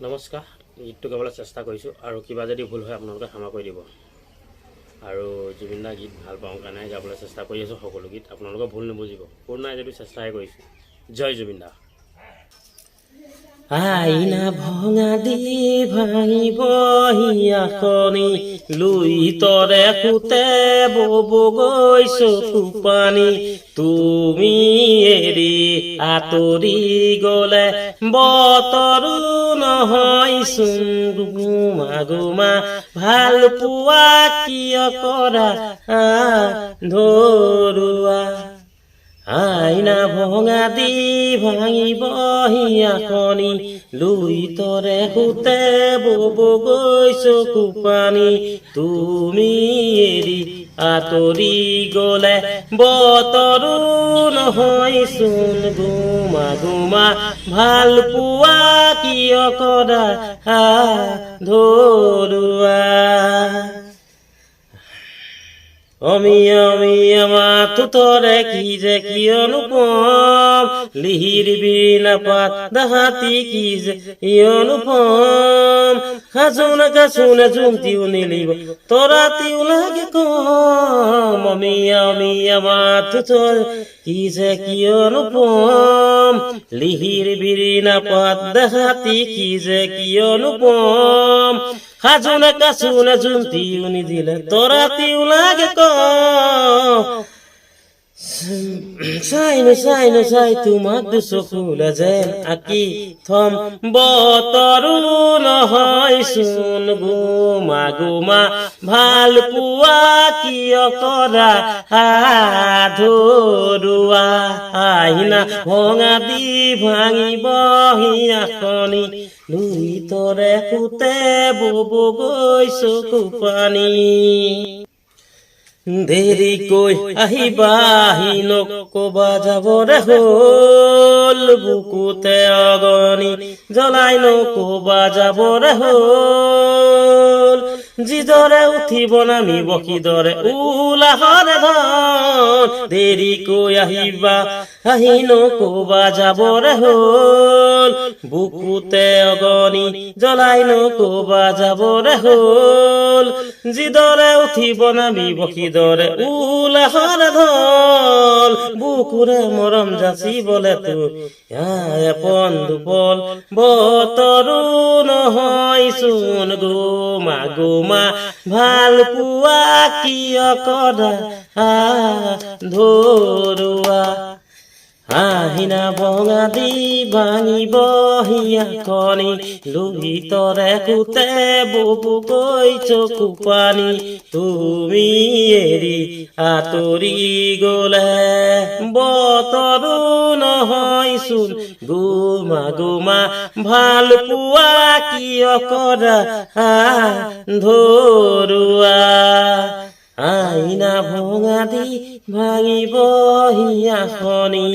নমস্কাৰ, গীতটো গাবলৈ চেষ্টা কৰিছোঁ আৰু কিবা যদি ভুল হয় আপোনালোকে ক্ষমা কৰি দিব। আৰু জুবিন দাৰ গীত ভাল পাওঁ কাৰণে গাবলৈ চেষ্টা কৰি আছোঁ। সকলো গীত আপোনালোকে ভুল নুবুজিব, ভুল নাই যদি চেষ্টাহে কৰিছোঁ। জয় জুবিন দা। আইনা ভঙা দি ভাঙিবহি আখনি লুই তৰে খুতে বব গৈছো পানী তুমি এৰি আঁতৰি গলে বতৰো নহয়চোন গুমা গুমা ভাল পোৱা কিয় কৰা ধৰুৱা আইনা ভঙা দি ভাঙিবহি আখনি লুই তৰে খুতে বব গৈছো পানী তুমি এৰি আঁতৰি গলে বতৰো নহয়চোন গুমা গুমা ভাল পোৱা কিয় কৰা ধৰুৱা অমিয়া অমিয়া মাথো তৰে কি যে কিয়নো কম লিহিৰ বিনা পাত দাহাতি কি যে কিয়নো কম খাচুনে জুমতিও নিলিব তৰাতিও লাগে কম অমিয়া অমিয়া মাথো তৰে কি যে কিয়নো কম লিহিৰ বিনা পাত দাহাতি কি যে কিয়নো কম খাজুনে কাচুনে জুমতিও নিদিলে তৰাতিও লাগে চাই তোমাক দুচকুলে যেন আঁকি থম বতৰো নহয়চোন গুমা গুমা ভাল পোৱা কিয় কৰা ধৰুৱা আইনা ভঙা দি ভাঙিবহি আখনি লুই তৰে খুতে বব গৈছো পানী দেৰিকৈ আহিবাহি নকবা যাবৰে হ'ল বুকুতে অগনি জ্বলাই নকবা যাবৰে হ'ল যিদৰে উঠিব নামিব কিদৰে উলাহৰে ধন দেৰিকৈ আহিবা আহি নকবা যাবৰে হ'ল বুকুতে অগনি জ্বলাই নকবা যাবৰে হ'ল যিদৰে উঠিব নামিব কিদৰে উলাহৰে ধন বুকুৰে মৰম যাচিবলে তো আপন দুপল বতৰো নহয়চোন গুমা গুমা ভাল পোৱা কিয় কৰা ধৰুৱা আহিনা ভঙা দি ভাঙিবহি আখনি লুই তৰে খুতে বব গৈছো পানী তুমি এৰি আঁতৰি গলে বতৰো নহয়চোন গুমা গুমা ভাল পোৱা কিয় কৰা ধৰুৱা আইনা ভঙা দি ভাঙিবহি আখনি।